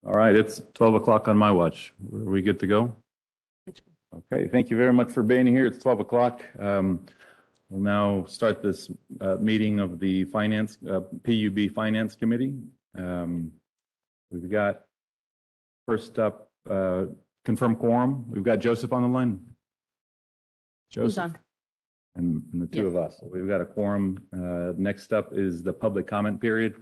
All right, it's 12 o'clock on my watch. Are we good to go? Okay, thank you very much for being here. It's 12 o'clock. We'll now start this meeting of the PUB Finance Committee. We've got first up, confirm quorum. We've got Joseph on the line. Joseph. And the two of us. We've got a quorum. Next up is the public comment period.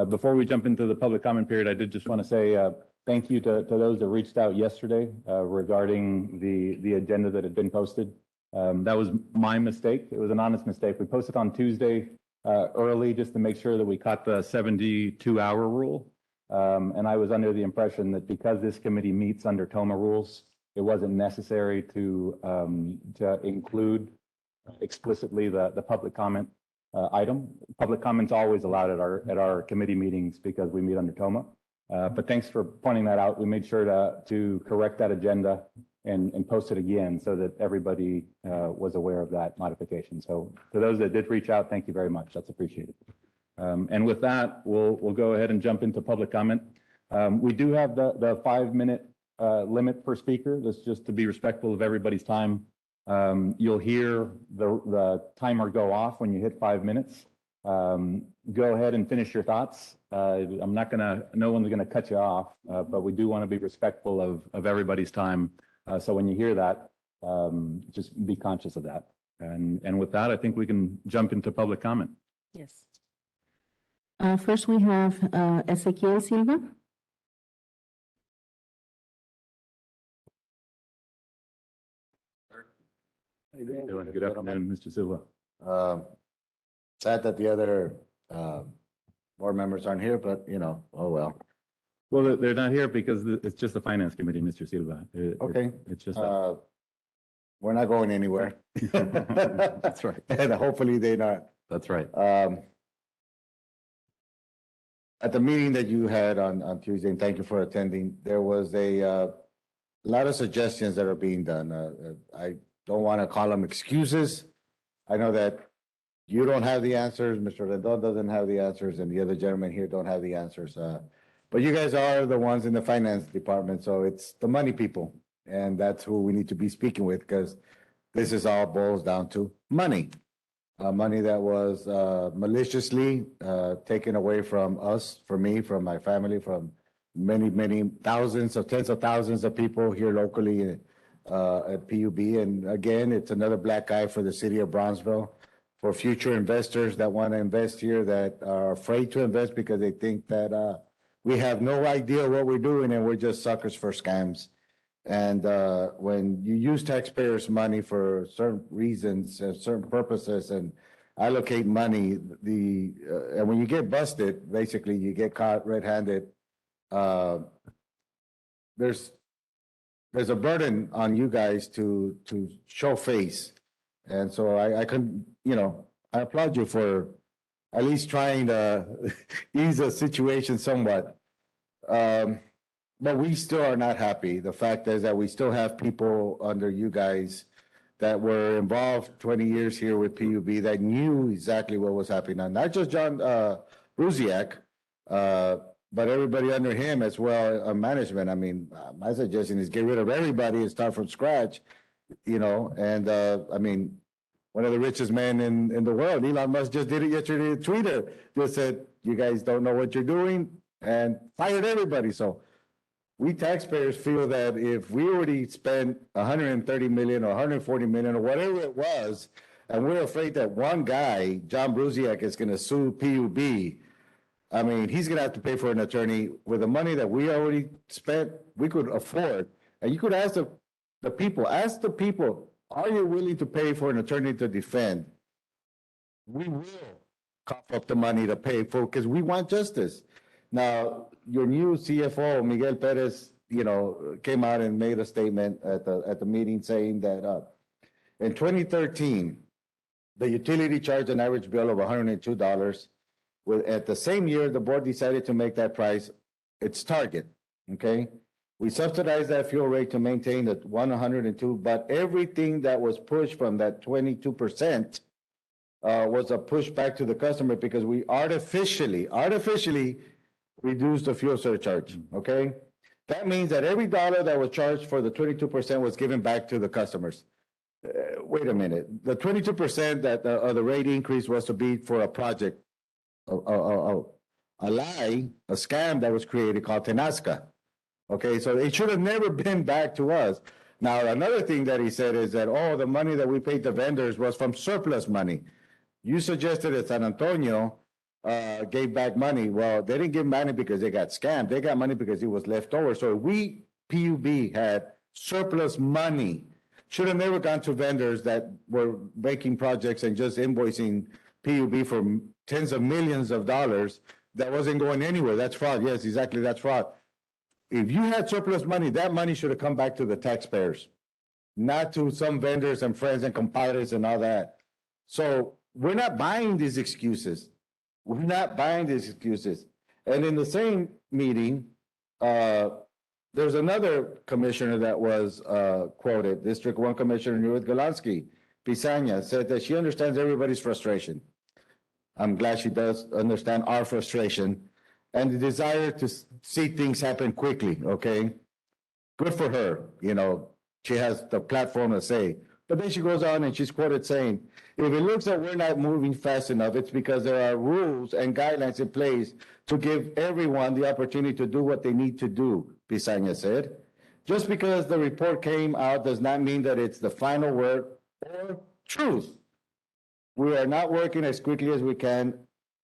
Before we jump into the public comment period, I did just want to say thank you to those that reached out yesterday regarding the agenda that had been posted. That was my mistake. It was an honest mistake. We posted on Tuesday early just to make sure that we caught the 72-hour rule. And I was under the impression that because this committee meets under TOMA rules, it wasn't necessary to include explicitly the public comment item. Public comment's always allowed at our committee meetings because we meet under TOMA. But thanks for pointing that out. We made sure to correct that agenda and post it again so that everybody was aware of that modification. So to those that did reach out, thank you very much. That's appreciated. And with that, we'll go ahead and jump into public comment. We do have the 5-minute limit per speaker. That's just to be respectful of everybody's time. You'll hear the timer go off when you hit 5 minutes. Go ahead and finish your thoughts. No one's gonna cut you off, but we do want to be respectful of everybody's time. So when you hear that, just be conscious of that. And with that, I think we can jump into public comment. Yes. First we have Ezequiel Silva. How you doing? Good afternoon, Mr. Silva. Sad that the other board members aren't here, but oh well. Well, they're not here because it's just the finance committee, Mr. Silva. Okay. It's just. We're not going anywhere. That's right. And hopefully they're not. That's right. At the meeting that you had on Tuesday, and thank you for attending, there was a lot of suggestions that are being done. I don't want to call them excuses. I know that you don't have the answers, Mr. Rendon doesn't have the answers, and the other gentlemen here don't have the answers. But you guys are the ones in the finance department, so it's the money people. And that's who we need to be speaking with, because this is all boils down to money. Money that was maliciously taken away from us, from me, from my family, from many, many thousands of tens of thousands of people here locally at PUB. And again, it's another black eye for the city of Bronzeville, for future investors that want to invest here, that are afraid to invest because they think that we have no idea what we're doing and we're just suckers for scams. And when you use taxpayers' money for certain reasons, certain purposes, and allocate money, and when you get busted, basically you get caught red-handed. There's a burden on you guys to show face, and so I can I applaud you for at least trying to ease the situation somewhat. But we still are not happy. The fact is that we still have people under you guys that were involved 20 years here with PUB that knew exactly what was happening. And not just John Brusiak, but everybody under him as well, management. I mean, my suggestion is get rid of everybody and start from scratch, and I mean, one of the richest men in the world, Elon Musk, just did it yesterday on Twitter. Just said, you guys don't know what you're doing, and fired everybody. So we taxpayers feel that if we already spent 130 million or 140 million or whatever it was, and we're afraid that one guy, John Brusiak, is going to sue PUB, I mean, he's going to have to pay for an attorney with the money that we already spent, we could afford. And you could ask the people, are you willing to pay for an attorney to defend? We will cough up the money to pay for, because we want justice. Now, your new CFO, Miguel Perez, came out and made a statement at the meeting saying that in 2013, the utility charged an average bill of $102. At the same year, the board decided to make that price its target. Okay, we subsidized that fuel rate to maintain at 102, but everything that was pushed from that 22% was a push back to the customer because we artificially reduce the fuel surcharge, okay? That means that every dollar that was charged for the 22% was given back to the customers. Wait a minute, the 22% that the rate increase was to be for a project, a lie, a scam that was created called Tenasca. Okay, so it should have never been back to us. Now, another thing that he said is that, oh, the money that we paid the vendors was from surplus money. You suggested that San Antonio gave back money. Well, they didn't give money because they got scammed. They got money because it was left over. So we, PUB, had surplus money. Should have never gone to vendors that were making projects and just invoicing PUB for tens of millions of dollars that wasn't going anywhere. That's fraud. Yes, exactly, that's fraud. If you had surplus money, that money should have come back to the taxpayers, not to some vendors and friends and compadres and all that. So we're not buying these excuses. We're not buying these excuses. And in the same meeting, there's another commissioner that was quoted, District 1 Commissioner Newt Golansky, Pisania, said that she understands everybody's frustration. I'm glad she does understand our frustration and the desire to see things happen quickly, okay? Good for her, you know, she has the platform to say. But then she goes on and she's quoted saying, if it looks like we're not moving fast enough, it's because there are rules and guidelines in place to give everyone the opportunity to do what they need to do, Pisania said. Just because the report came out does not mean that it's the final word or truth. We are not working as quickly as we can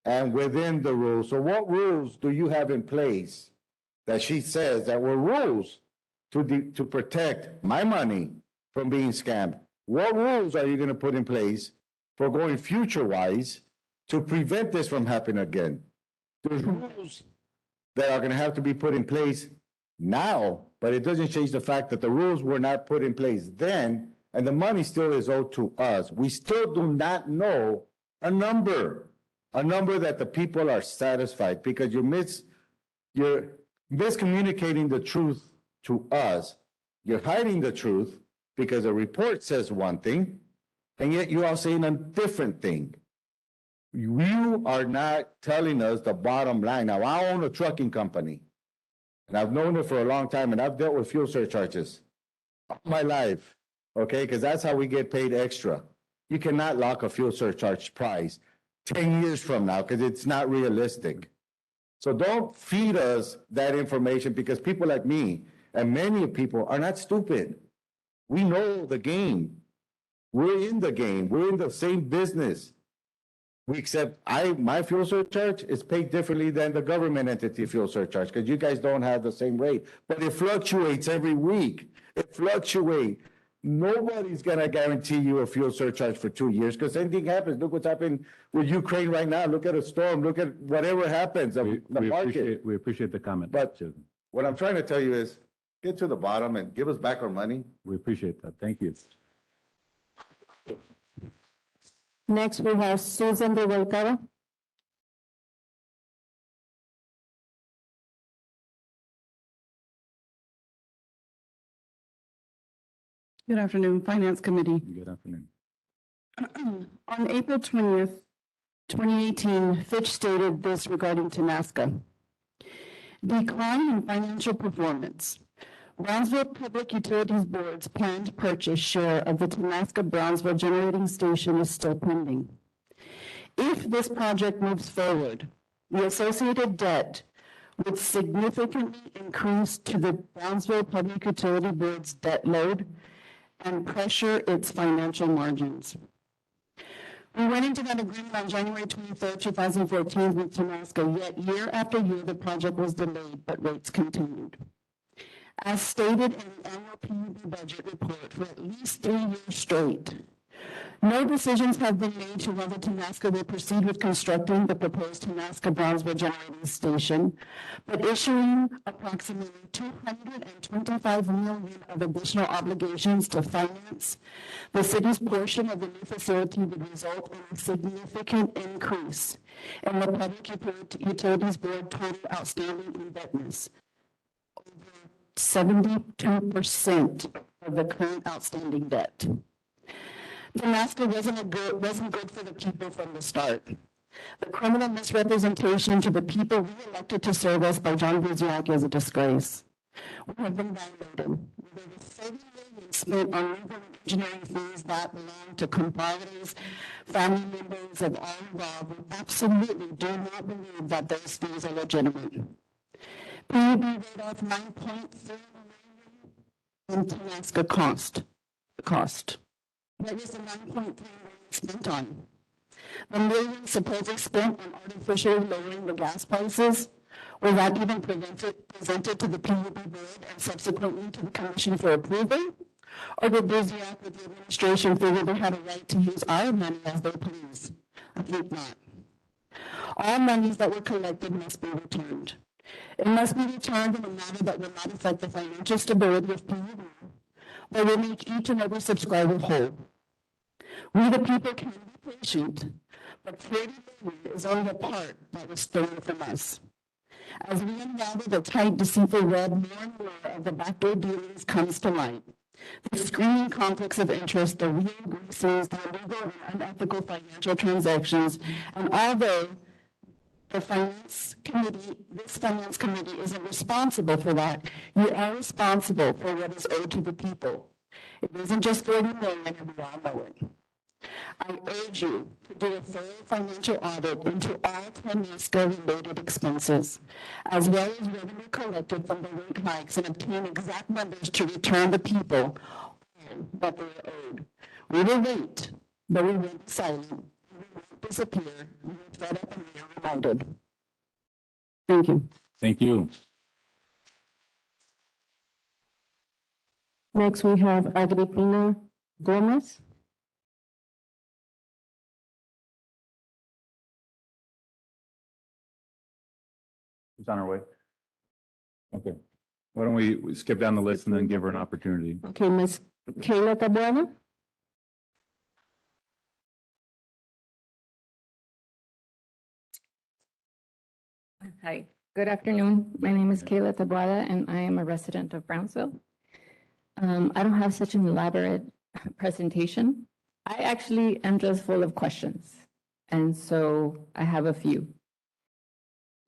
and within the rules. So what rules do you have in place that she says that were rules to protect my money from being scammed? What rules are you going to put in place for going future-wise to prevent this from happening again? There's rules that are going to have to be put in place now, but it doesn't change the fact that the rules were not put in place then, and the money still is owed to us. We still do not know a number that the people are satisfied, because you're miscommunicating the truth to us. You're hiding the truth because a report says one thing, and yet you are saying a different thing. You are not telling us the bottom line. Now, I own a trucking company, and I've known it for a long time, and I've dealt with fuel surcharges all my life, okay? Because that's how we get paid extra. You cannot lock a fuel surcharge price 10 years from now because it's not realistic. So don't feed us that information, because people like me and many people are not stupid. We know the game. We're in the game. We're in the same business. My fuel surcharge is paid differently than the government entity fuel surcharge, because you guys don't have the same rate, but it fluctuates every week. It fluctuates. Nobody's gonna guarantee you a fuel surcharge for 2 years, because anything happens. Look what's happening with Ukraine right now. Look at a storm. Look at whatever happens. The market. We appreciate the comment. But what I'm trying to tell you is, get to the bottom and give us back our money. We appreciate that. Thank you. Next, we have Susan De Volcada. Good afternoon, Finance Committee. Good afternoon. On April 20th, 2018, Fitch stated this regarding Tenasca. Decline in financial performance. Brownsville Public Utilities Board's planned purchase share of the Tenasca Brownsville Generating Station is still pending. If this project moves forward, the associated debt would significantly increase to the Brownsville Public Utility Board's debt load and pressure its financial margins. We went into that agreement on January 23rd, 2014 with Tenasca, yet year after year the project was delayed, but rates continued. As stated in the annual PUB budget report for at least 3 years straight, no decisions have been made to whether Tenasca will proceed with constructing the proposed Tenasca Brownsville Generating Station, but issuing approximately $225 million of additional obligations to finance the city's portion of the new facility would result in a significant increase in the Public Utilities Board total outstanding indebtedness. 72% of the current outstanding debt. Tenasca wasn't good for the people from the start. The criminal misrepresentation to the people we elected to serve us by John Buziak is a disgrace. have been violated. There was $30 million spent on legal and engineering fees that belong to compadres, family members of all involved. We absolutely do not believe that those fees are legitimate. PUB wrote off $9.3 million in Tenaska cost. What was the $9.3 million spent on? The millions supposedly spent on artificially lowering the gas prices, were that even presented to the PUB board and subsequently to the commission for approval? Or did Buziak with the administration figure they had a right to use our money as they please? I think not. All monies that were collected must be returned. It must be returned in a manner that will not affect the financial stability of PUB, but will make each and every subscriber whole. We the people can be patient, but $30 billion is only a part that was stolen from us. As we unravel the tight, deceitful web, more and more of the backdoor dealings comes to light. The screaming conflicts of interest, the real greases, the illegal and unethical financial transactions, and although this finance committee isn't responsible for that, you are responsible for what is owed to the people. It isn't just $30 million, and we all know it. I urge you to do a thorough financial audit into all Tenaska-related expenses, as well as revenue collected from the rate hikes, and obtain exact numbers to return the people all that they are owed. We will wait, but we won't be silent. We won't disappear. We won't fed up and we are reminded. Thank you. Thank you. Next, we have Agripina Gomez. She's on her way. Okay. Why don't we skip down the list and then give her an opportunity? Okay, Ms. Kayla Tabuada. Hi, good afternoon. My name is Kayla Tabuada and I am a resident of Brownsville. I don't have such an elaborate presentation. I actually am just full of questions. And so I have a few.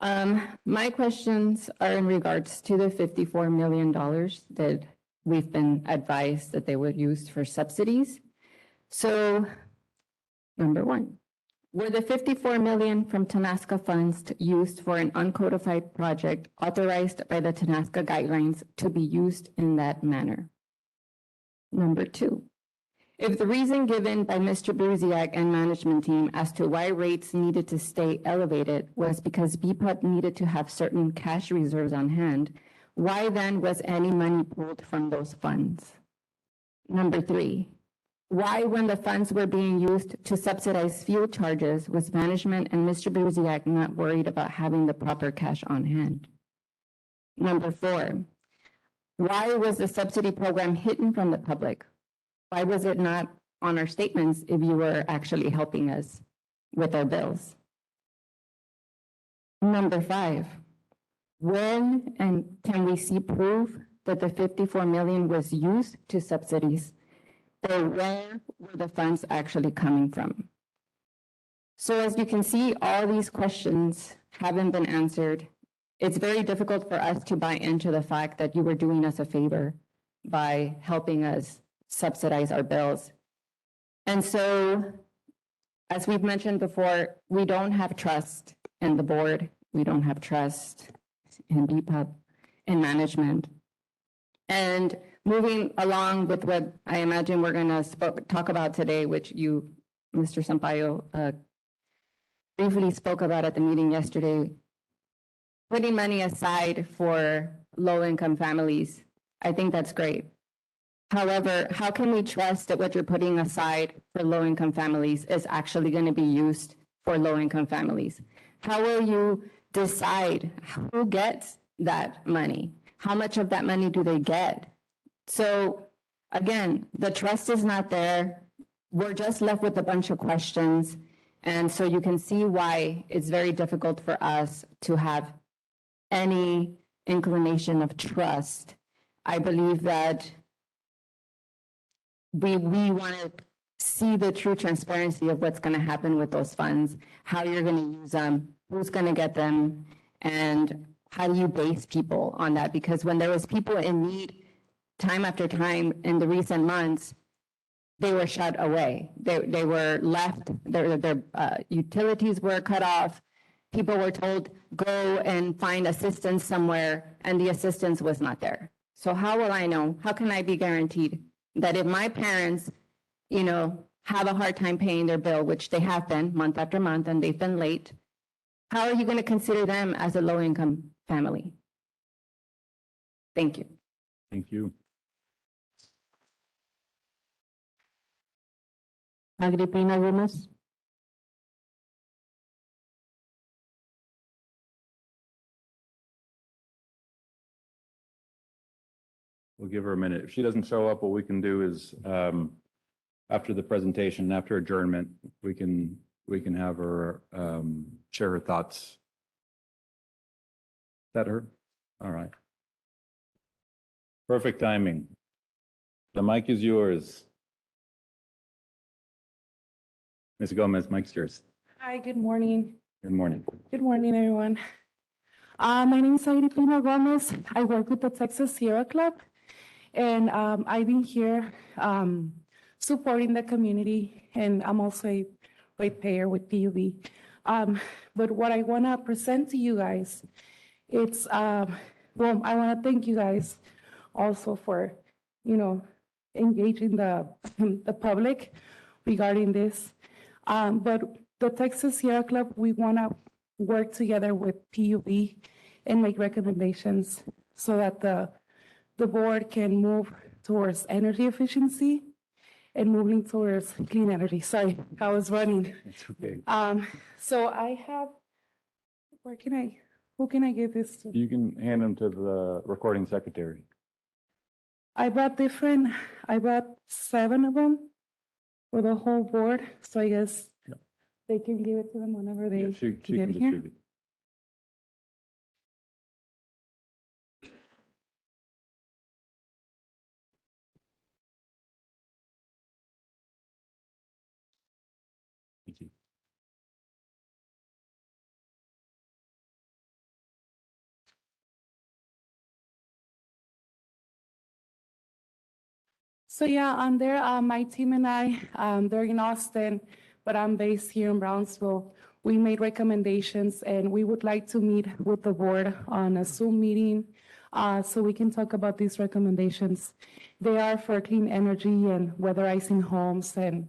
My questions are in regards to the $54 million that we've been advised that they would use for subsidies. So, number one, were the $54 million from Tenaska funds used for an uncodified project authorized by the Tenaska guidelines to be used in that manner? Number two, if the reason given by Mr. Buziak and management team as to why rates needed to stay elevated was because BPUD needed to have certain cash reserves on hand, why then was any money pulled from those funds? Number three, why, when the funds were being used to subsidize fuel charges, was management and Mr. Buziak not worried about having the proper cash on hand? Number four, why was the subsidy program hidden from the public? Why was it not on our statements if you were actually helping us with our bills? Number five, when and can we see proof that the $54 million was used to subsidies? Or where were the funds actually coming from? So as you can see, all these questions haven't been answered. It's very difficult for us to buy into the fact that you were doing us a favor by helping us subsidize our bills. And so, as we've mentioned before, we don't have trust in the board. We don't have trust in BPUB, in management. And moving along with what I imagine we're going to talk about today, which you, Mr. Sampaio, briefly spoke about at the meeting yesterday, putting money aside for low-income families. I think that's great. However, how can we trust that what you're putting aside for low-income families is actually going to be used for low-income families? How will you decide who gets that money? How much of that money do they get? So again, the trust is not there. We're just left with a bunch of questions. And so you can see why it's very difficult for us to have any inclination of trust. I believe that we want to see the true transparency of what's going to happen with those funds, how you're going to use them, who's going to get them, and how do you base people on that? Because when there was people in need time after time in the recent months, they were shut away. They were left, their utilities were cut off. People were told, go and find assistance somewhere, and the assistance was not there. So how will I know? How can I be guaranteed that if my parents, you know, have a hard time paying their bill, which they have been month after month, and they've been late, how are you going to consider them as a low-income family? Thank you. Thank you. Agripina Gomez. We'll give her a minute. If she doesn't show up, what we can do is, after the presentation, after adjournment, we can have her, share her thoughts. Is that her? All right. Perfect timing. The mic is yours. Ms. Gomez, mic's yours. Hi, good morning. Good morning. Good morning, everyone. My name is Agripina Gomez. I work with the Texas Sierra Club, and I've been here supporting the community, and I'm also a ratepayer with PUB. But what I want to present to you guys, it's, well, I want to thank you guys also for, you know, engaging the public regarding this. But the Texas Sierra Club, we want to work together with PUB and make recommendations so that the board can move towards energy efficiency and moving towards clean energy. Sorry, I was running. It's okay. So I have, who can I give this to? You can hand them to the recording secretary. I brought 7 of them for the whole board, so I guess Yep. they can give it to them whenever Yeah, they she get can here. distribute. Thank you. So yeah, on there, my team and I, they're in Austin, but I'm based here in Brownsville. We made recommendations and we would like to meet with the board on a Zoom meeting so we can talk about these recommendations. They are for clean energy and weatherizing homes, and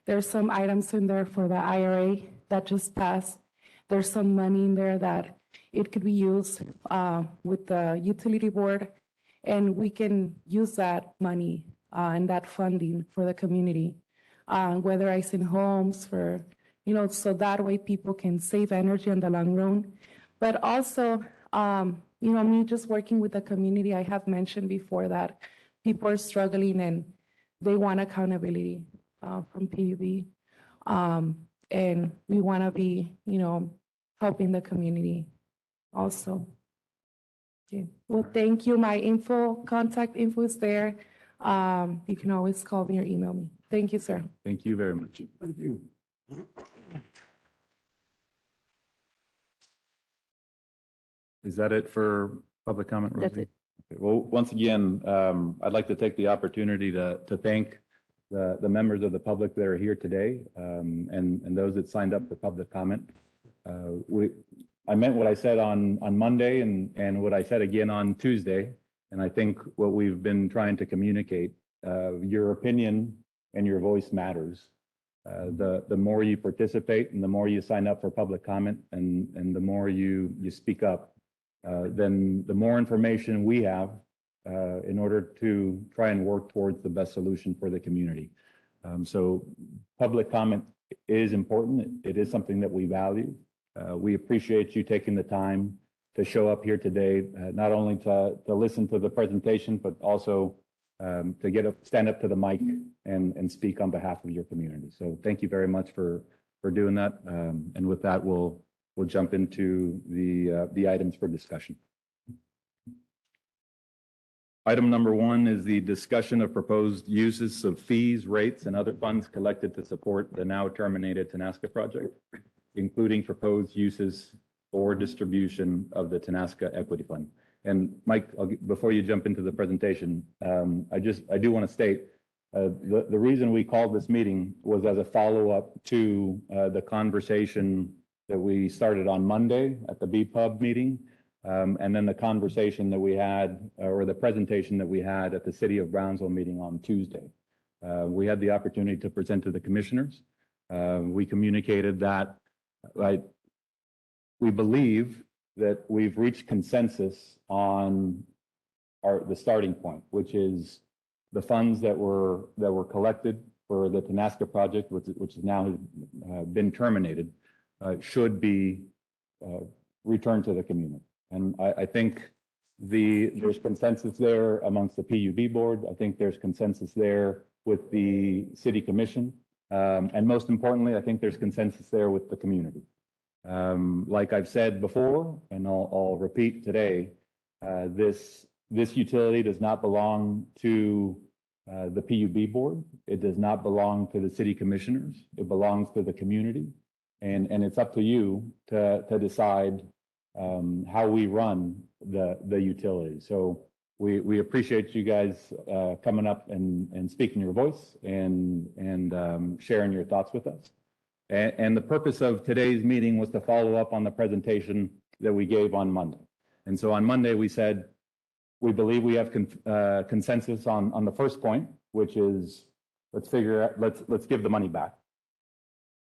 there's some items in there for the IRA that just passed. There's some money in there that it could be used with the utility board, and we can use that money and that funding for the community, weatherizing homes for, you know, so that way people can save energy in the long run. But also, you know, me just working with the community, I have mentioned before that people are struggling and they want accountability from PUB. And we want to be, you know, helping the community also. Okay. Well, thank you. My contact info is there. You can always call me or email me. Thank you, sir. Thank you very much. Thank you. Is that it for public comment, Rosie? That's it. Okay, well, once again, I'd like to take the opportunity to thank the members of the public that are here today, and those that signed up for public comment. I meant what I said on Monday and what I said again on Tuesday. And I think what we've been trying to communicate, your opinion and your voice matters. The more you participate and the more you sign up for public comment and the more you speak up, then the more information we have in order to try and work towards the best solution for the community. So public comment is important. It is something that we value. We appreciate you taking the time to show up here today, not only to listen to the presentation, but also to stand up to the mic and speak on behalf of your community. So thank you very much for doing that. And with that, we'll jump into the items for discussion. Item number 1 is the discussion of proposed uses of fees, rates, and other funds collected to support the now terminated Tenaska project, including proposed uses for distribution of the Tenasca Equity Fund. And Mike, before you jump into the presentation, I do want to state, the reason we called this meeting was as a follow-up to the conversation that we started on Monday at the BPUB meeting, and then the conversation that we had, or the presentation that we had at the City of Brownsville meeting on Tuesday. We had the opportunity to present to the commissioners. We communicated that, right, we believe that we've reached consensus on the starting point, which is the funds that were collected for the Tenasca project, which has now been terminated, should be returned to the community. And I think there's consensus there amongst the PUB board. I think there's consensus there with the city commission. And most importantly, I think there's consensus there with the community. Like I've said before, and I'll repeat today, this utility does not belong to the PUB board. It does not belong to the city commissioners. It belongs to the community. And it's up to you to decide how we run the utility. So we appreciate you guys coming up and speaking your voice and sharing your thoughts with us. And the purpose of today's meeting was to follow up on the presentation that we gave on Monday. And so on Monday, we said, we believe we have consensus on the first point, which is let's give the money back.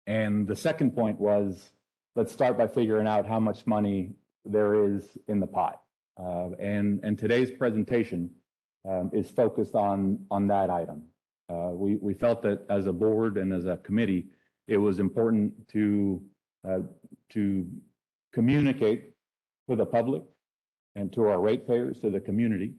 And the second point was, let's start by figuring out how much money there is in the pot. And today's presentation is focused on that item. We felt that as a board and as a committee, it was important to communicate to the public and to our ratepayers, to the community,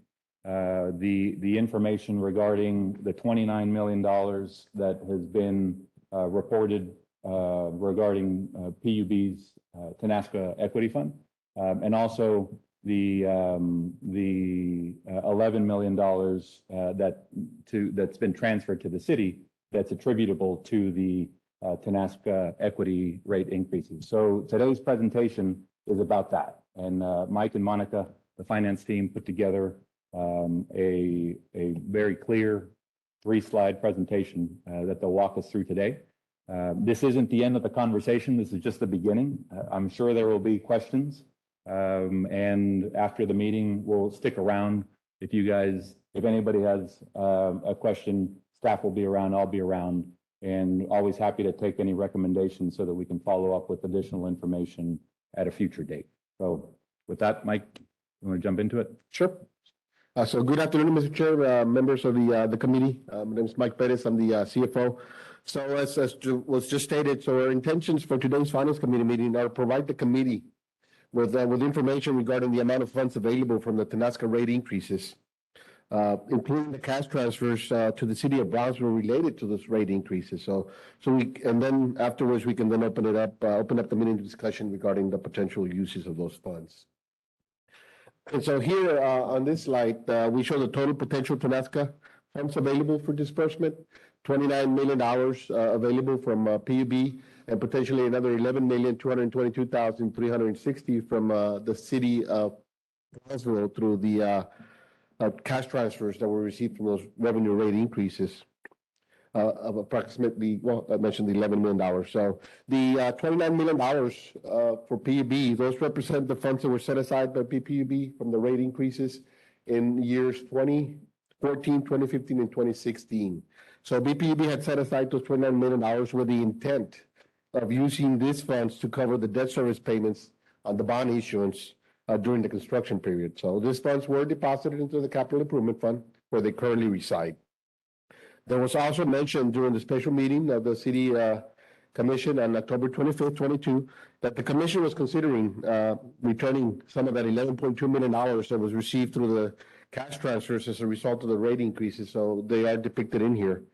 the information regarding the $29 million that has been reported regarding PUB's Tenasca Equity Fund, and also the $11 million that's been transferred to the city that's attributable to the Tenasca equity rate increases. So today's presentation is about that. And Mike and Monica, the finance team, put together a very clear 3-slide presentation that they'll walk us through today. This isn't the end of the conversation. This is just the beginning. I'm sure there will be questions. And after the meeting, we'll stick around. If anybody has a question, staff will be around, I'll be around, and always happy to take any recommendations so that we can follow up with additional information at a future date. So with that, Mike, you want to jump into it? Sure. So good afternoon, Mr. Chair, members of the committee. My name is Mike Perez. I'm the CFO. So as was just stated, so our intentions for today's Finance Committee meeting are to provide the committee with information regarding the amount of funds available from the Tenasca rate increases, including the cash transfers to the city of Brownsville related to those rate increases. And then afterwards we can then open up the meeting to discussion regarding the potential uses of those funds. And so here on this slide, we show the total potential Tenasca funds available for disbursement. $29 million available from PUB, and potentially another $11,222,360 from the city of Brownsville through the cash transfers that were received from those revenue rate increases of approximately, well, I mentioned the $11 million. So the $29 million for PUB, those represent the funds that were set aside by PUB from the rate increases in years 2014, 2015, and 2016. So BPUB had set aside those $29 million with the intent of using these funds to cover the debt service payments on the bond issuance during the construction period. So these funds were deposited into the Capital Improvement Fund where they currently reside. There was also mentioned during the special meeting of the City Commission on October 25th, 22, that the Commission was considering returning some of that $11.2 million that was received through the cash transfers as a result of the rate increases. So they are depicted in here.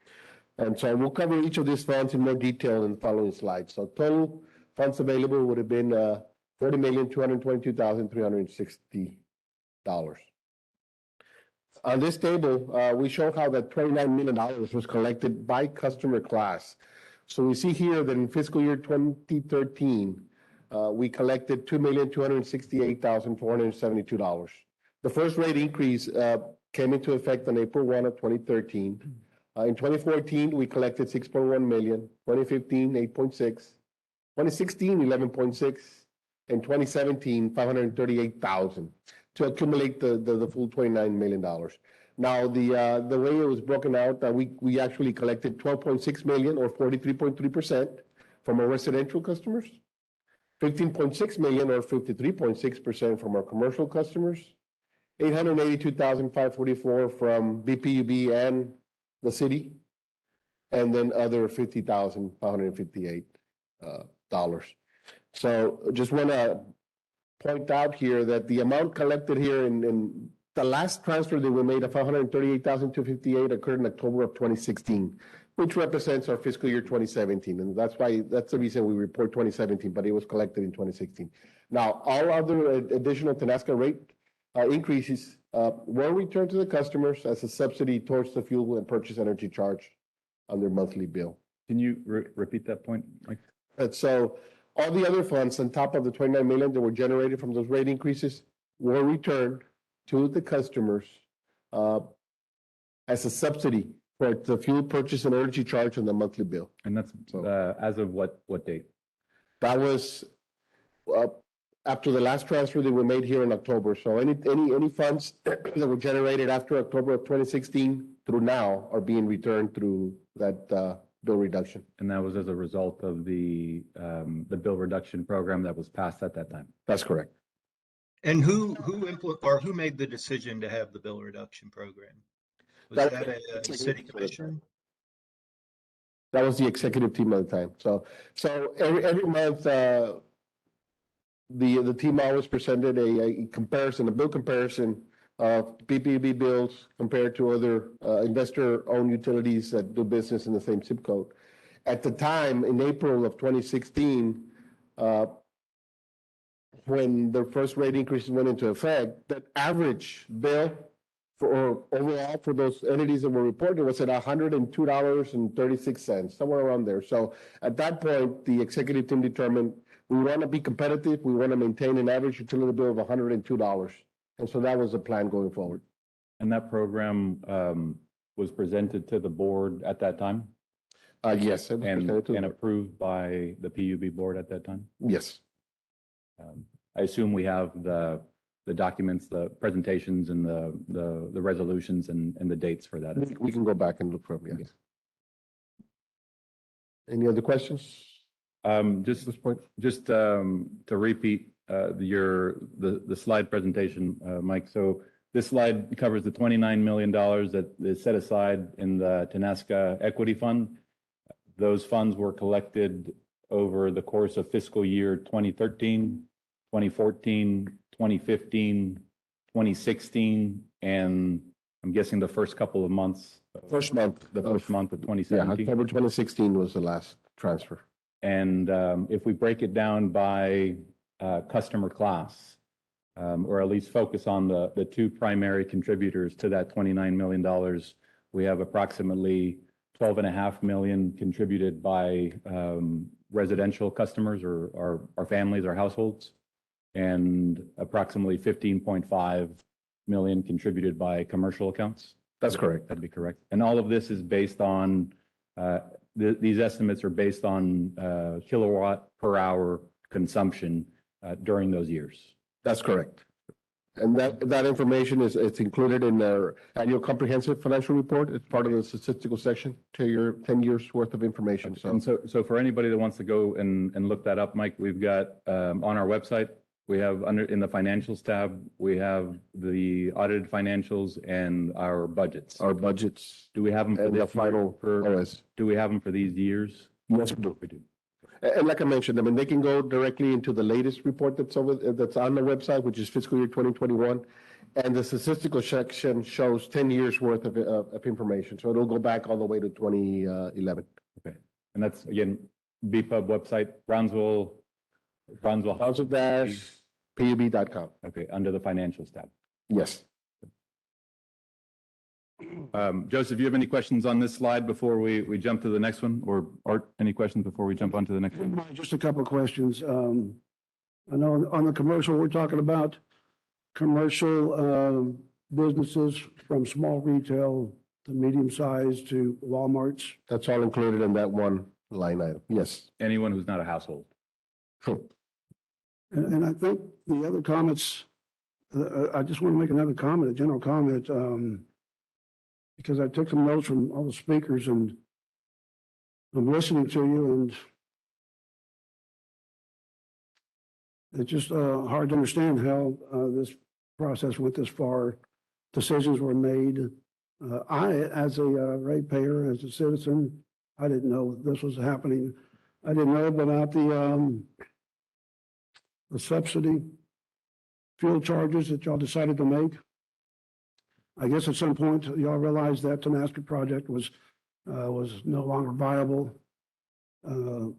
And so we'll cover each of these funds in more detail in the following slides. So total funds available would have been $40,222,360. On this table, we show how that $29 million was collected by customer class. So we see here that in fiscal year 2013, we collected $2,268,472. The first rate increase came into effect on April 1 of 2013. In 2014, we collected 6.1 million, 2015, 8.6, 2016, 11.6, and 2017, 538,000 to accumulate the full $29 million. Now, the way it was broken out, we actually collected 12.6 million or 43.3% from our residential customers, 15.6 million or 53.6% from our commercial customers, 882,544 from BPUB and the city, and then other $50,558 dollars. So just want to point out here that the amount collected here in the last transfer that we made of $138,258 occurred in October of 2016, which represents our fiscal year 2017. And that's the reason we report 2017, but it was collected in 2016. Now, all other additional Tenaska rate increases were returned to the customers as a subsidy towards the fuel and purchase energy charge on their monthly bill. Can you repeat that point, Mike? And so all the other funds on top of the 29 million that were generated from those rate increases were returned to the customers as a subsidy for the fuel purchase and energy charge on the monthly bill. And that's as of what date? That was after the last transfer that we made here in October. So any funds that were generated after October of 2016 through now are being returned through that bill reduction. And that was as a result of the bill reduction program that was passed at that time. That's correct. And who made the decision to have the bill reduction program? Was that a city commission? That was the executive team at the time. So every month, the team always presented a bill comparison of BPUB bills compared to other investor-owned utilities that do business in the same zip code. At the time, in April of 2016, when the first rate increases went into effect, that average bill overall for those entities that were reported was at $102.36, somewhere around there. So at that point, the executive team determined we want to be competitive. We want to maintain an average utility bill of $102. And so that was the plan going forward. And that program was presented to the board at that time? Yes. And approved by the PUB board at that time? Yes. I assume we have the documents, the presentations and the resolutions and the dates for that. We can go back and look for them, yes. Any other questions? Just to repeat the slide presentation, Mike. So this slide covers the $29 million that is set aside in the Tenaska Equity Fund. Those funds were collected over the course of fiscal year 2013, 2014, 2015, 2016, and I'm guessing the first couple of months. First month. The first month of Yeah, 2017. October 2016 was the last transfer. And if we break it down by customer class, or at least focus on the two primary contributors to that $29 million, we have approximately 12.5 million contributed by residential customers or our families, our households, and approximately 15.5 million contributed by commercial accounts. That's correct. That'd be correct. And all of this is based on, these estimates are based on kilowatt per hour consumption during those years. That's correct. And that information it's included in our annual comprehensive financial report. It's part of the statistical section to your 10 years worth of information. And so for anybody that wants to go and look that up, Mike, we've got on our website, we have in the financials tab, we have the audited financials and our budgets. Our budgets. Do we have them for And the this final OS. Do we have them for these years? Yes, we do. We do. And like I mentioned, I mean, they can go directly into the latest report that's on the website, which is fiscal year 2021. And the statistical section shows 10 years worth of information. So it'll go back all the way to 2011. Okay. And that's, again, BPUB website, Brownsville. Brownsville-pub.com. Okay, under the financials tab. Yes. Joseph, you have any questions on this slide before we jump to the next one? Or Art, any questions before we jump on to the next one? Just a couple of questions. I know on the commercial, we're talking about commercial businesses from small retail to medium size to Walmarts. That's all included in that one line item. Yes. Anyone who's not a household. And I think the other comments, I just want to make another comment, a general comment, because I took some notes from all the speakers and I'm listening to you and it's just hard to understand how this process went this far. Decisions were made. I, as a ratepayer, as a citizen, I didn't know this was happening. I didn't know about the subsidy fuel charges that y'all decided to make. I guess at some point y'all realized that Tenaska project was no longer viable. I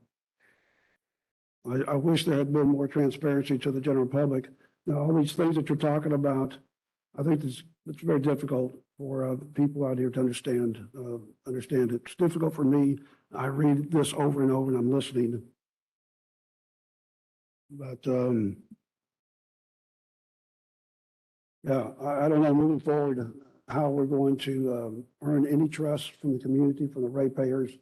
wish there had been more transparency to the general public. Now, all these things that you're talking about, I think it's very difficult for people out here to understand. Understand it. It's difficult for me. I read this over and over and I'm listening. But yeah, I don't know moving forward how we're going to earn any trust from the community, from the ratepayers,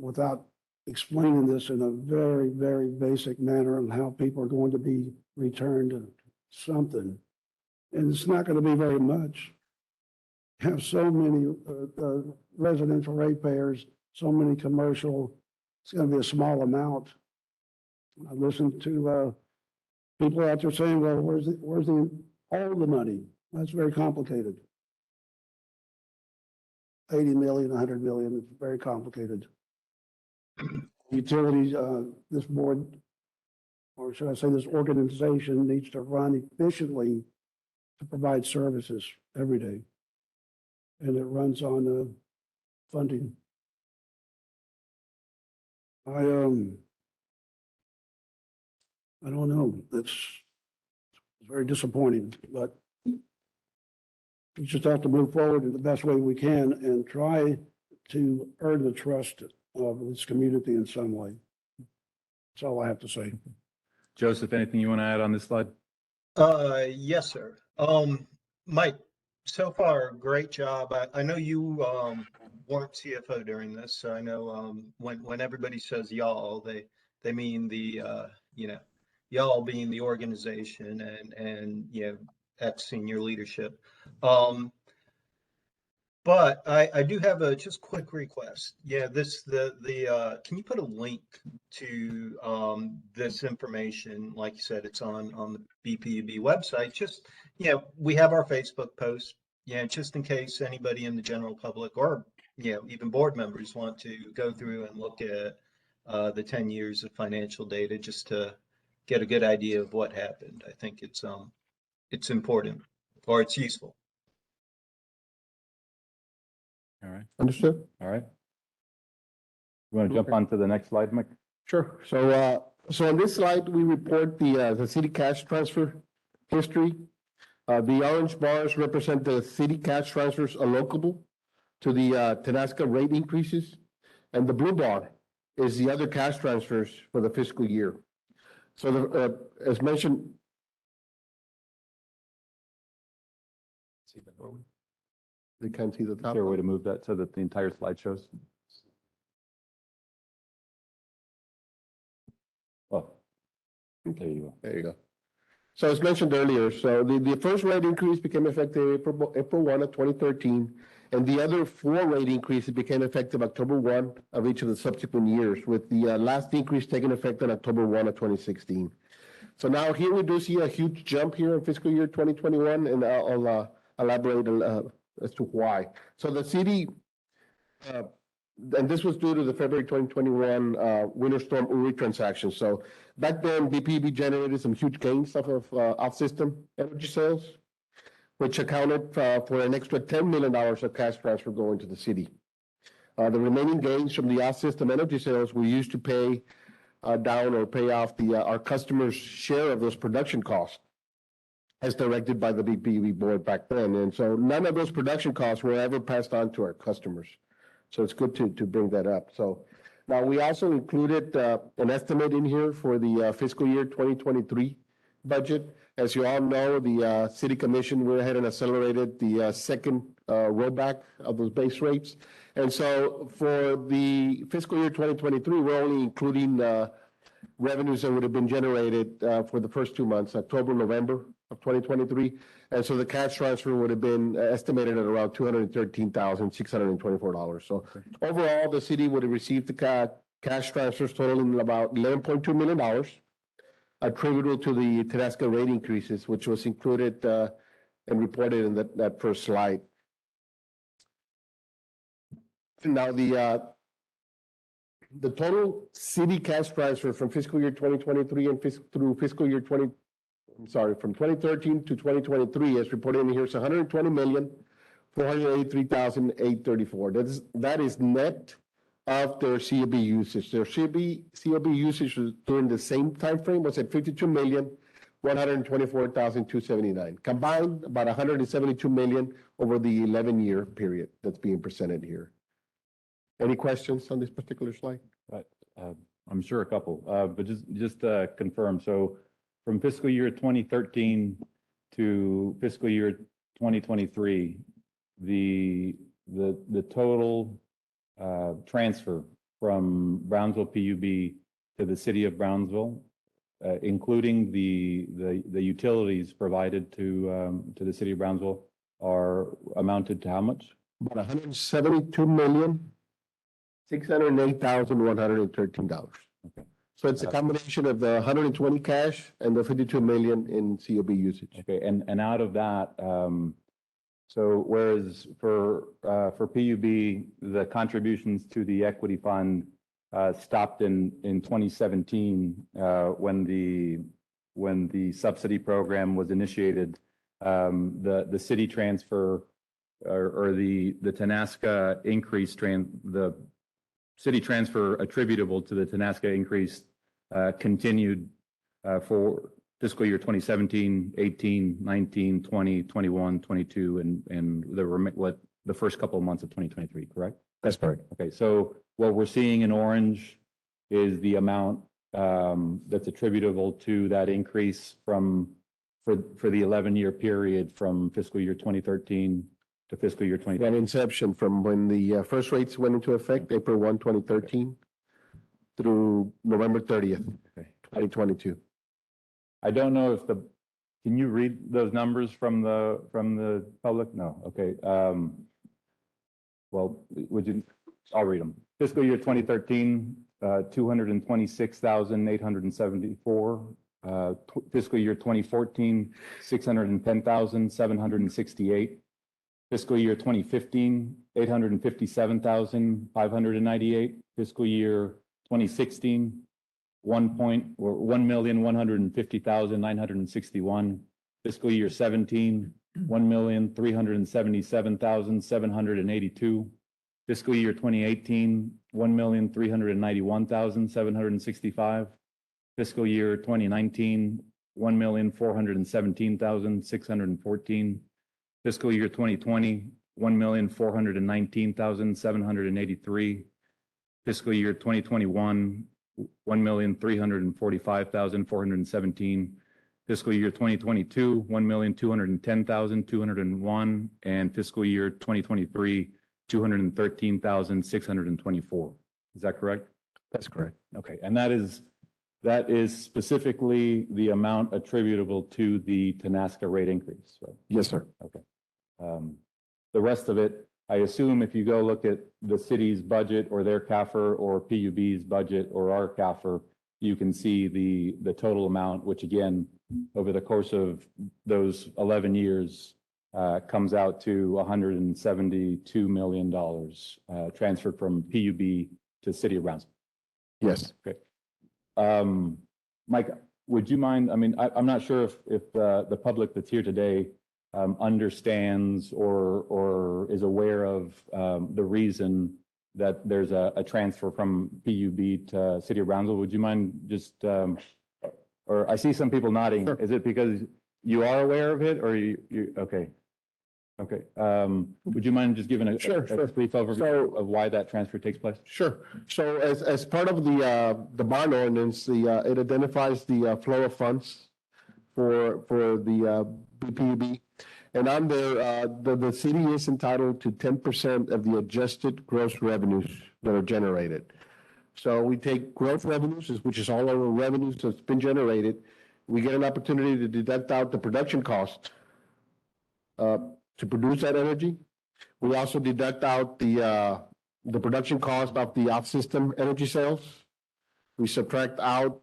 without explaining this in a very, very basic manner on how people are going to be returned something. And it's not going to be very much. You have so many residential ratepayers, so many commercial, it's going to be a small amount. I listened to people out there saying, well, where's all the money? That's very complicated. 80 million, 100 million, it's very complicated. Utilities, this board, or should I say this organization, needs to run efficiently to provide services every day. And it runs on funding. I don't know. It's very disappointing, but we just have to move forward in the best way we can and try to earn the trust of this community in some way. That's all I have to say. Joseph, anything you want to add on this slide? Yes, sir. Mike, so far, great job. I know you weren't CFO during this, so I know when everybody says y'all, they mean the y'all being the organization and ex-senior leadership. But I do have a just quick request. Yeah, can you put a link to this information? Like you said, it's on the BPUB website. Just, we have our Facebook post. Yeah, just in case anybody in the general public or, even board members want to go through and look at the 10 years of financial data just to get a good idea of what happened. I think it's important or it's useful. All right. Understood? All right. You want to jump on to the next slide, Mike? Sure. So, so on this slide, we report the city cash transfer history. The orange bars represent the city cash transfers allocable to the Tenaska rate increases. And the blue bar is the other cash transfers for the fiscal year. So as mentioned. They can't see the Is top. there a way to move that so that the entire slide shows? Oh, there you go. There you go. So as mentioned earlier, so the first rate increase became effective April 1 of 2013, and the other 4 rate increases became effective October 1 of each of the subsequent years, with the last increase taking effect on October 1 of 2016. So now here we do see a huge jump here in fiscal year 2021, and I'll elaborate as to why. So the city, and this was due to the February 2021 Winter Storm Uri transaction. So back then, BPUB generated some huge gains off of off-system energy sales, which accounted for an extra $10 million of cash transfer going to the city. The remaining gains from the off-system energy sales were used to pay down or pay off our customers' share of those production costs, as directed by the BPUB board back then. And so none of those production costs were ever passed on to our customers. So it's good to bring that up. So Now, we also included an estimate in here for the fiscal year 2023 budget. As you all know, the city commission went ahead and accelerated the second rollback of those base rates. And so for the fiscal year 2023, we're only including revenues that would have been generated for the first 2 months, October, November of 2023. And so the cash transfer would have been estimated at around $213,624. So overall, the city would have received the cash transfers totaling about $11.2 million attributable to the Tenaska rate increases, which was included and reported in that first slide. Now, the total city cash transfer from fiscal year 2023 and through fiscal year from 2013 to 2023, as reported in here, is $120,483,834. That is net of their COB usage. Their COB usage during the same time frame was at $52,124,279. Combined, about $172 million over the 11-year period that's being presented here. Any questions on this particular slide? I'm sure a couple, but just to confirm, so from fiscal year 2013 to fiscal year 2023, the total transfer from Brownsville PUB to the city of Brownsville, including the utilities provided to the city of Brownsville, are amounted to how much? About $172,608,113. Okay. So it's a combination of the 120 cash and the 52 million in COB usage. Okay, and out of that, so whereas for PUB, the contributions to the equity fund stopped in 2017 when the subsidy program was initiated, the city transfer or the Tenaska increase the city transfer attributable to the Tenaska increase continued for fiscal year 2017, 18, 19, 20, 21, 22, and the first couple of months of 2023, correct? That's correct. Okay, so what we're seeing in orange is the amount that's attributable to that increase for the 11-year period from fiscal year 2013 to fiscal year 2020. That inception from when the first rates went into effect, April 1, 2013, through November 30th, 2022. I don't know if can you read those numbers from the public? No, okay. Well, I'll read them. Fiscal year 2013, 226,874. Fiscal year 2014, 610,768. Fiscal year 2015, 857,598. Fiscal year 2016, 1,150,961. Fiscal year 17, 1,377,782. Fiscal year 2018, 1,391,765. Fiscal year 2019, 1,417,614. Fiscal year 2020, 1,419,783. Fiscal year 2021, 1,345,417. Fiscal year 2022, 1,210,201, and fiscal year 2023, 213,624. Is that correct? That's correct. Okay, and that is specifically the amount attributable to the Tenaska rate increase, right? Yes, sir. Okay. The rest of it, I assume if you go look at the city's budget or their CAFR or PUB's budget or our CAFR, you can see the total amount, which again, over the course of those 11 years, comes out to $172 million transferred from PUB to City of Brownsville. Yes. Okay. Mike, would you mind, I mean, I'm not sure if the public that's here today understands or is aware of the reason that there's a transfer from PUB to City of Brownsville. Would you mind just, or I see some people nodding. Sure. Is it because you are aware of it or you okay. Okay, would you mind just giving a Sure, sure. brief overview So- of why that transfer takes place? Sure. So as part of the bond ordinance, it identifies the flow of funds for the BPUB. And on there, the city is entitled to 10% of the adjusted gross revenues that are generated. So we take gross revenues, which is all our revenues that's been generated. We get an opportunity to deduct out the production cost to produce that energy. We also deduct out the production cost of the off-system energy sales. We subtract out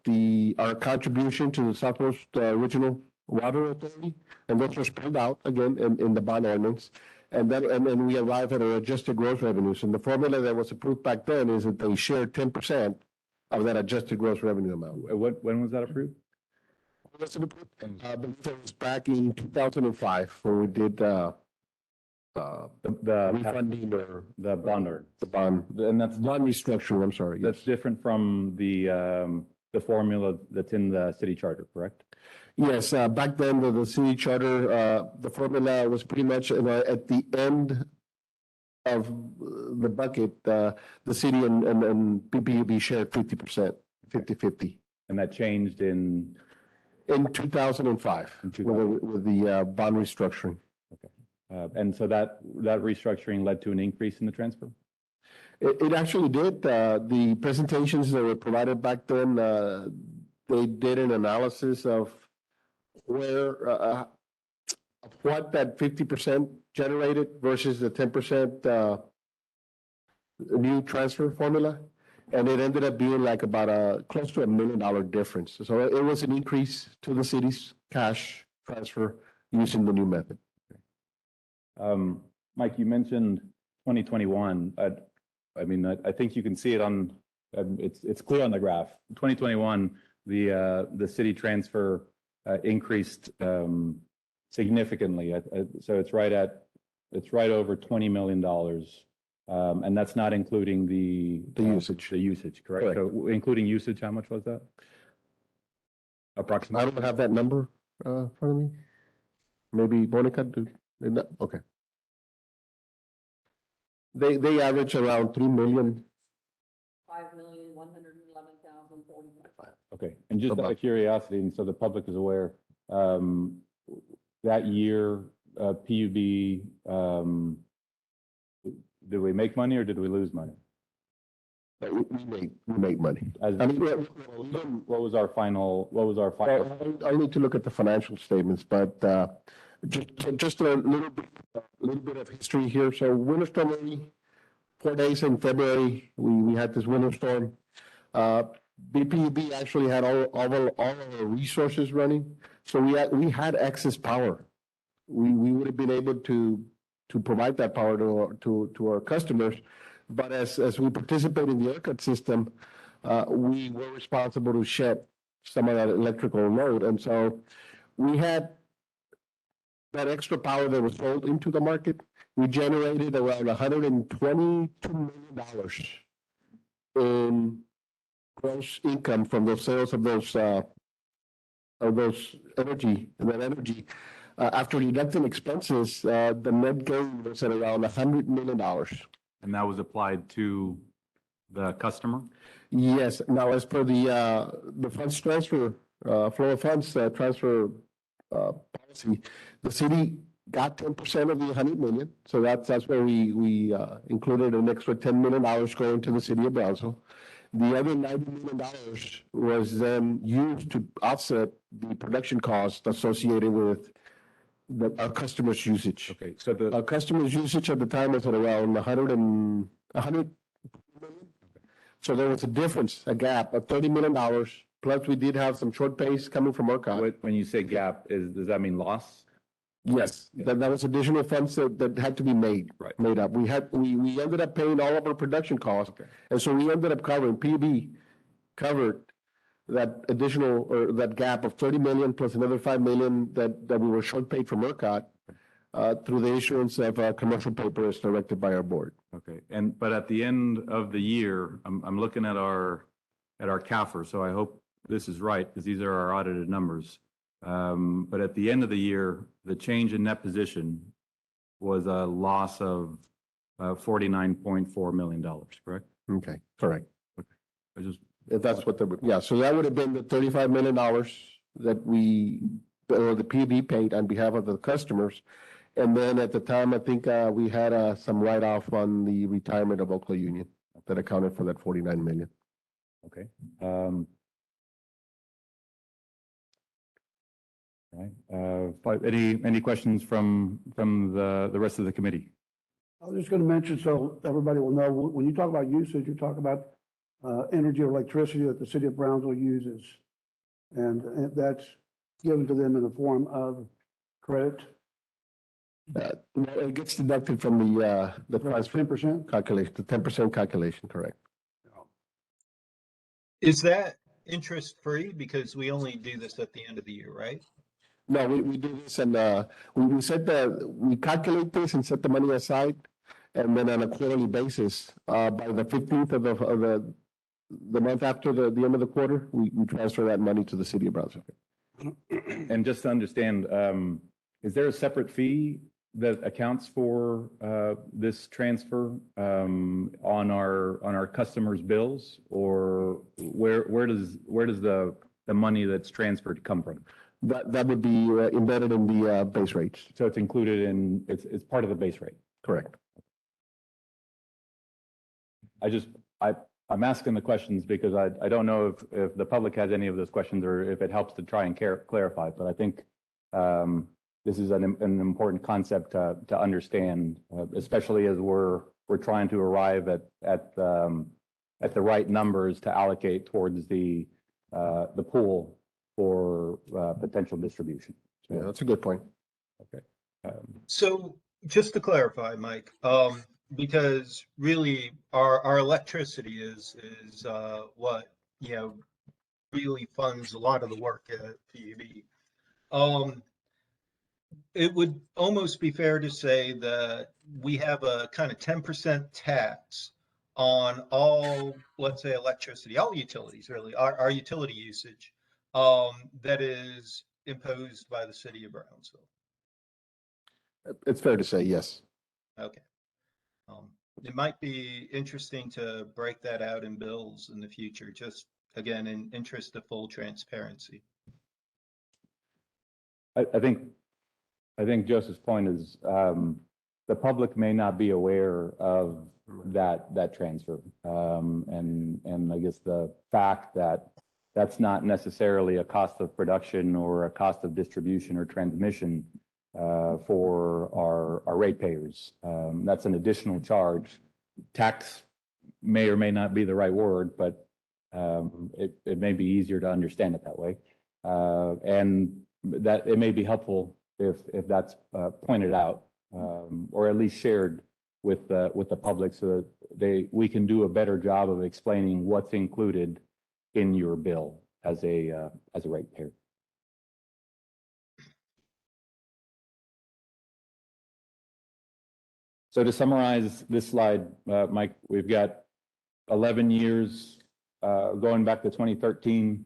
our contribution to the Southwest Regional Water Authority, and those are spelled out again in the bond ordinance. And then we arrive at our adjusted gross revenues. And the formula that was approved back then is that they share 10% of that adjusted gross revenue amount. When was that approved? I believe it was back in 2005 when we did The refunding or the bond order. the bond, And that's bond restructuring, I'm sorry. That's different from the formula that's in the city charter, correct? Yes, back then, the city charter, the formula was pretty much at the end of the bucket, the city and PPUB shared 50%, 50-50 And that changed in, in 2005 with the bond restructuring. and so that restructuring led to an increase in the transfer? It actually did. The presentations that were provided back then, they did an analysis of what that 50% generated versus the 10% new transfer formula. And it ended up being like about close to $1 million difference. So it was an increase to the city's cash transfer using the new method. Mike, you mentioned 2021. I mean, I think you can see it on, it's clear on the graph. 2021, the city transfer increased significantly. So it's right over $20 million. And that's not including the usage. The usage, correct? So including usage, how much was that? I Approximately? don't have that number in front of me. Maybe Monica, okay. They average around 3 million. 5,111,045. Okay, and just out of curiosity, and so the public is aware, that year, PUB, did we make money or did we lose money? We make money. As, I mean, what was our final? I'll need to look at the financial statements, but just a little bit of history here. So winter storm Uri, 4 days in February, we had this winter storm. BPUB actually had all our resources running, so we had excess power. We would have been able to provide that power to our customers, but as we participate in the ERCOT system, we were responsible to shed some of that electrical load, and so we had that extra power that was sold into the market. We generated around $122 million in gross income from the sales of those energy. After deducting expenses, the net gain was at around $100 million. And that was applied to the customer? Yes. Now, as per the funds transfer, flow of funds transfer policy, the city got 10% of the 100 million. So that's where we included an extra $10 million going to the city of Brownsville. The other $90 million was then used to offset the production cost associated with our customers' usage. Okay, so Our customers' usage at the time was at around 100 million. So there was a difference, a gap of $30 million. Plus, we did have some short pays coming from ERCOT. when you say gap, does that mean loss? Yes, that was additional funds that had to be made up. We ended up paying all of our production costs. Okay. And so we ended up covering, PUB covered that additional, or that gap of 30 million plus another 5 million that we were short paid from ERCOT through the issuance of commercial paper as directed by our board. Okay, but at the end of the year, I'm looking at our CAFR, so I hope this is right, because these are our audited numbers. But at the end of the year, the change in net position was a loss of $49.4 million, correct? Okay, correct. I just, If that's what yeah, so that would have been the $35 million that or the PUB paid on behalf of the customers. And then at the time, I think, we had, some write-off on the retirement of Oakland Union that accounted for that 49 million. okay. All right, any questions from the rest of the committee? I was just going to mention, so everybody will know, when you talk about usage, you talk about energy or electricity that the city of Brownsville uses. And that's given to them in the form of credit, It gets deducted from the transfer 10%. calculation, the 10% calculation, correct? Is that interest free? Because we only do this at the end of the year, right? No, we do this and, we calculate this and set the money aside. And then on a quarterly basis, by the 15th of the month after the end of the quarter, we transfer that money to the city of Brownsville. And just to understand, is there a separate fee that accounts for this transfer on our customers' bills? Or where does the money that's transferred come from? That would be embedded in the base rates. So it's included in, it's part of the base rate? Correct. I'm asking the questions because I don't know if the public has any of those questions or if it helps to try and clarify, but I think this is an important concept to understand, especially as we're trying to arrive at the right numbers to allocate towards the pool for potential distribution. Yeah, that's a good point. Okay. So just to clarify, Mike, because really our electricity is what, really funds a lot of the work at PUB. It would almost be fair to say that we have a kind of 10% tax on all, let's say, electricity, all utilities, really, our utility usage, that is imposed by the city of Brownsville. It's fair to say, yes. Okay. It might be interesting to break that out in bills in the future, just again, in interest of full transparency. I think Joseph's point is the public may not be aware of that transfer. And I guess the fact that that's not necessarily a cost of production or a cost of distribution or transmission for our ratepayers. That's an additional charge. Tax may or may not be the right word, but it may be easier to understand it that way. And that it may be helpful if that's pointed out or at least shared with the public so that we can do a better job of explaining what's included in your bill as a ratepayer. So to summarize this slide, Mike, we've got 11 years going back to 2013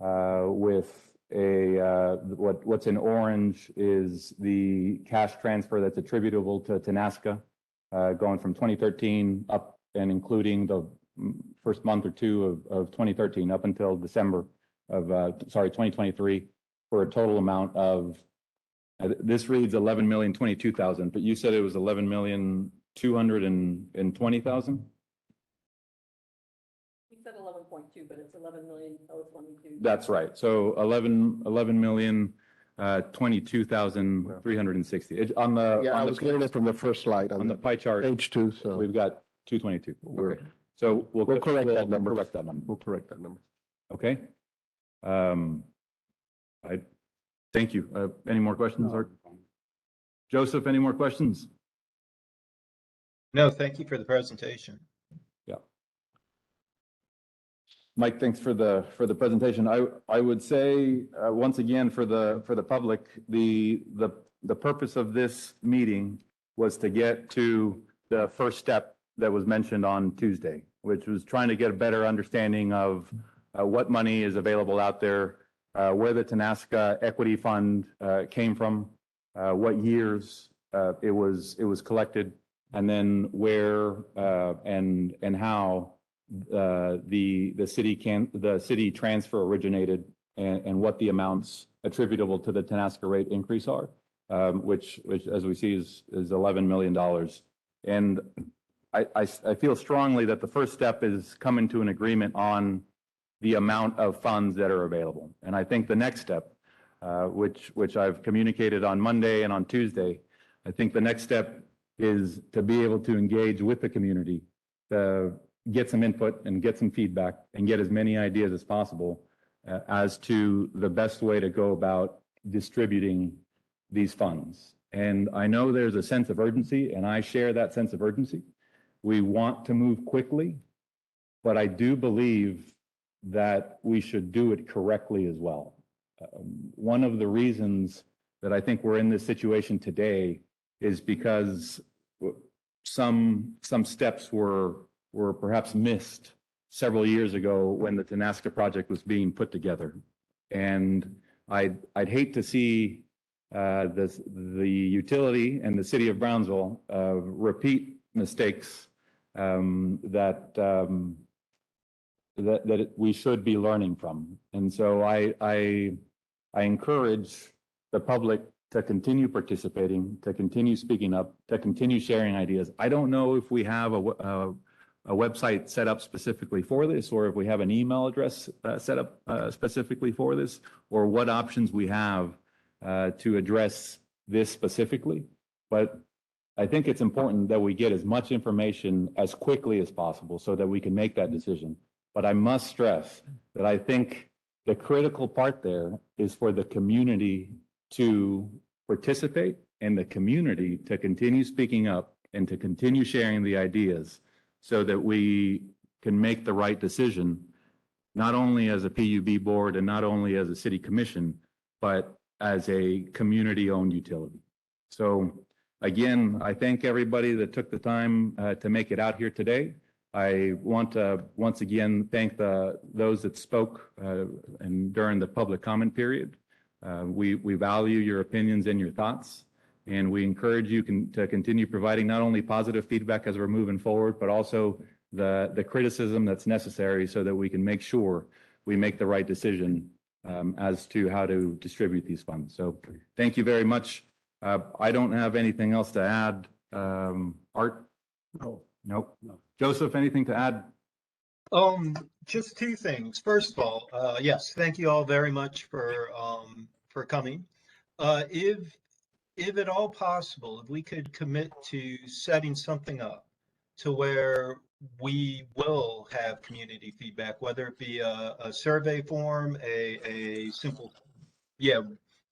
with what's in orange is the cash transfer that's attributable to TNASCA going from 2013 up and including the first month or two of 2013 up until December of 2023 for a total amount of this reads 11,022,000, but you said it was 11,220,000. You said 11.2, but it's 11,022. That's right. So 11,022,360. On the Yeah, I was getting it from the first slide on the pie chart. page 2, so We've got 222. We're- Okay. So we'll correct that number. Correct that number. we'll correct that number. Okay. I thank you. Any more questions? Art? Joseph, any more questions? No, thank you for the presentation. Yeah. Mike, thanks for the presentation. I would say once again for the public, the purpose of this meeting was to get to the first step that was mentioned on Tuesday, which was trying to get a better understanding of what money is available out there, where the TNASCA Equity Fund came from, what years it was collected, and then where and how the city transfer originated, and what the amounts attributable to the Tenaska rate increase are, which as we see is $11 million. And I feel strongly that the first step is coming to an agreement on the amount of funds that are available. And I think the next step, which I've communicated on Monday and on Tuesday, I think the next step is to be able to engage with the community, to get some input and get some feedback and get as many ideas as possible as to the best way to go about distributing these funds. And I know there's a sense of urgency, and I share that sense of urgency. We want to move quickly, but I do believe that we should do it correctly as well. One of the reasons that I think we're in this situation today is because some steps were perhaps missed several years ago when the Tenaska project was being put together. And I'd hate to see the utility and the city of Brownsville repeat mistakes that we should be learning from. And so I encourage the public to continue participating, to continue speaking up, to continue sharing ideas. I don't know if we have a website set up specifically for this, or if we have an email address set up specifically for this, or what options we have to address this specifically. But I think it's important that we get as much information as quickly as possible so that we can make that decision. But I must stress that I think the critical part there is for the community to participate and the community to continue speaking up and to continue sharing the ideas so that we can make the right decision, not only as a PUB board and not only as a city commission, but as a community-owned utility. So again, I thank everybody that took the time to make it out here today. I want to once again thank those that spoke and during the public comment period. We value your opinions and your thoughts, and we encourage you to continue providing not only positive feedback as we're moving forward, but also the criticism that's necessary so that we can make sure we make the right decision as to how to distribute these funds. So thank you very much. I don't have anything else to add. Art? No. Nope. Joseph, anything to add? Just two things. First of all, yes, thank you all very much for coming. If at all possible, if we could commit to setting something up to where we will have community feedback, whether it be a survey form, a simple,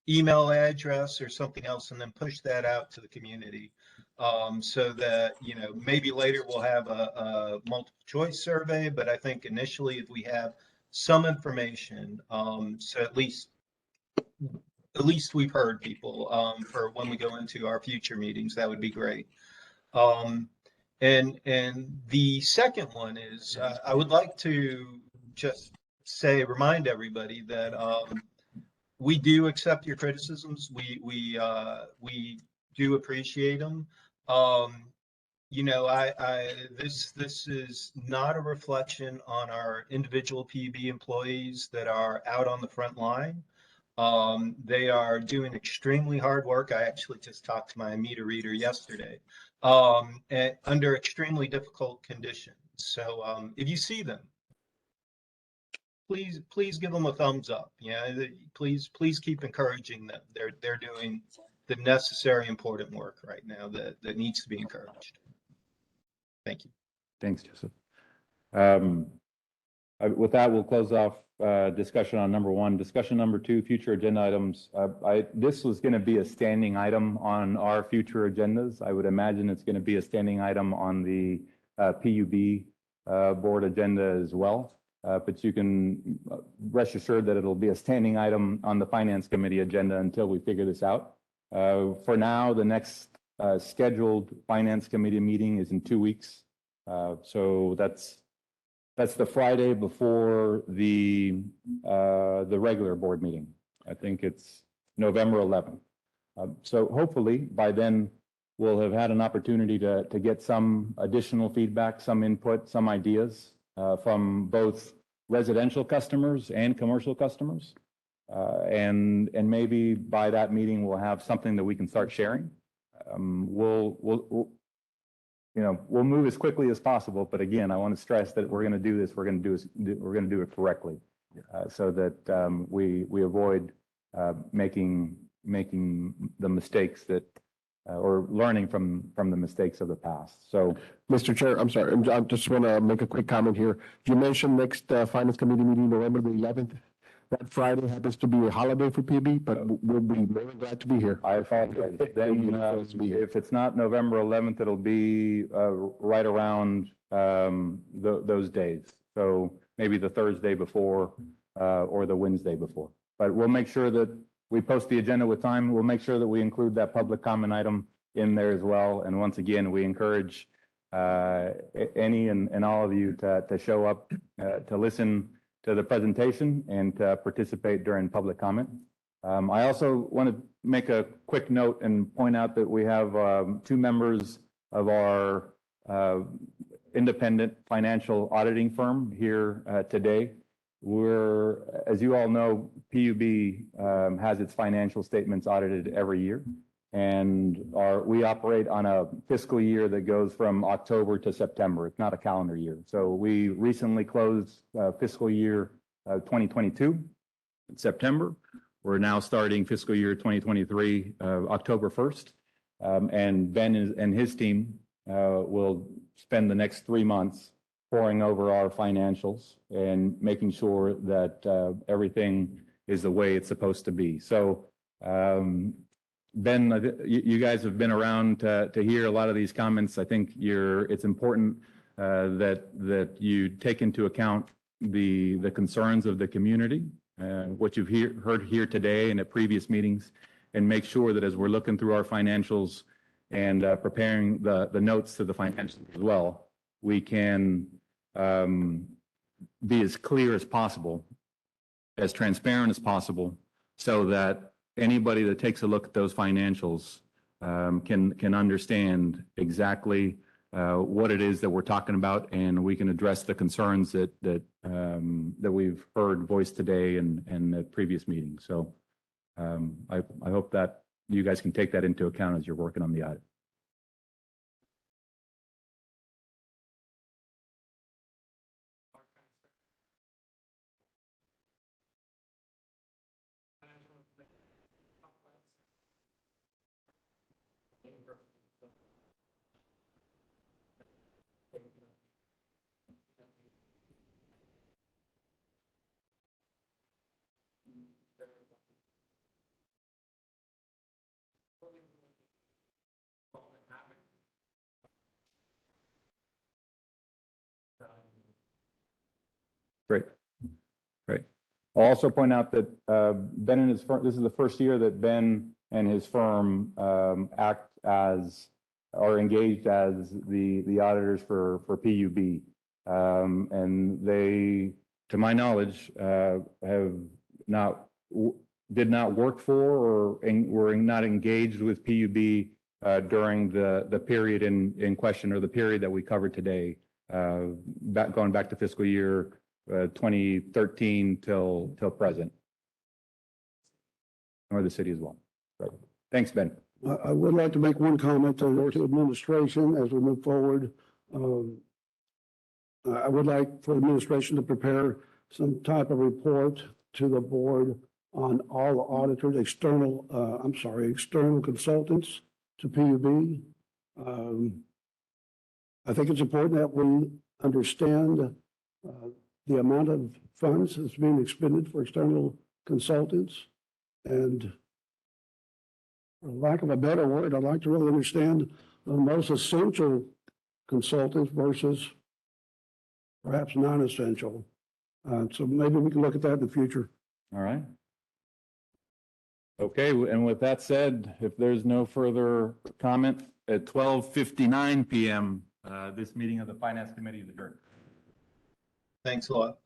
email address or something else, and then push that out to the community. So that, maybe later we'll have a multiple choice survey, but I think initially if we have some information, so at least we've heard people for when we go into our future meetings, that would be great. And the second one is I would like to just remind everybody that we do accept your criticisms. We do appreciate them. This is not a reflection on our individual PUB employees that are out on the front line. They are doing extremely hard work. I actually just talked to my meter reader yesterday, and under extremely difficult conditions. So if you see them, please give them a thumbs up. Please keep encouraging them. They're doing the necessary, important work right now that needs to be encouraged. Thank you. Thanks, Joseph. With that, we'll close off discussion on number one. Discussion number two, future agenda items. This was going to be a standing item on our future agendas. I would imagine it's going to be a standing item on the PUB board agenda as well. But you can rest assured that it'll be a standing item on the Finance Committee agenda until we figure this out. For now, the next scheduled Finance Committee meeting is in 2 weeks. So that's the Friday before the regular board meeting. I think it's November 11th. So hopefully by then will have had an opportunity to get some additional feedback, some input, some ideas from both residential customers and commercial customers. And maybe by that meeting, we'll have something that we can start sharing. We'll move as quickly as possible, but again, I want to stress that we're going to do this, we're going to do it correctly, so that we avoid making the mistakes that or learning from the mistakes of the past. So, Mr. Chair, I'm sorry, I just want to make a quick comment here. You mentioned next Finance Committee meeting, November the 11th. That Friday happens to be a holiday for PB, but we'll be more than glad to be here. I apologize. Then, if it's not November 11th, it'll be right around those days. So maybe the Thursday before or the Wednesday before. But we'll make sure that we post the agenda with time. We'll make sure that we include that public comment item in there as well. And once again, we encourage any and all of you to show up, to listen to the presentation and to participate during public comment. I also want to make a quick note and point out that we have two members of our independent financial auditing firm here today. As you all know, PUB has its financial statements audited every year. And we operate on a fiscal year that goes from October to September. It's not a calendar year. So we recently closed fiscal year 2022 in September. We're now starting fiscal year 2023, October 1st. And Ben and his team will spend the next 3 months poring over our financials and making sure that everything is the way it's supposed to be. So, Ben, you guys have been around to hear a lot of these comments. I think it's important that you take into account the concerns of the community, what you've heard here today and at previous meetings, and make sure that as we're looking through our financials and preparing the notes to the financials as well, we can be as clear as possible, as transparent as possible, so that anybody that takes a look at those financials can understand exactly what it is that we're talking about, and we can address the concerns that we've heard voiced today and at previous meetings. So I hope that you guys can take that into account as you're working on the audit. Great. Great. I'll also point out that Ben and his firm, this is the first year that Ben and his firm are engaged as the auditors for PUB. And they, to my knowledge, did not work for or were not engaged with PUB during the period in question, or the period that we covered today, going back to fiscal year 2013 till present, or the city as well. Right. Thanks, Ben. I would like to make one comment to administration as we move forward. I would like for administration to prepare some type of report to the board on all auditors, external consultants to PUB. I think it's important that we understand the amount of funds that's being expended for external consultants. And for lack of a better word, I'd like to really understand the most essential consultants versus perhaps non-essential. So maybe we can look at that in the future. All right. Okay, and with that said, if there's no further comment, at 12:59 p.m., this meeting of the Finance Committee is adjourned. Thanks a lot.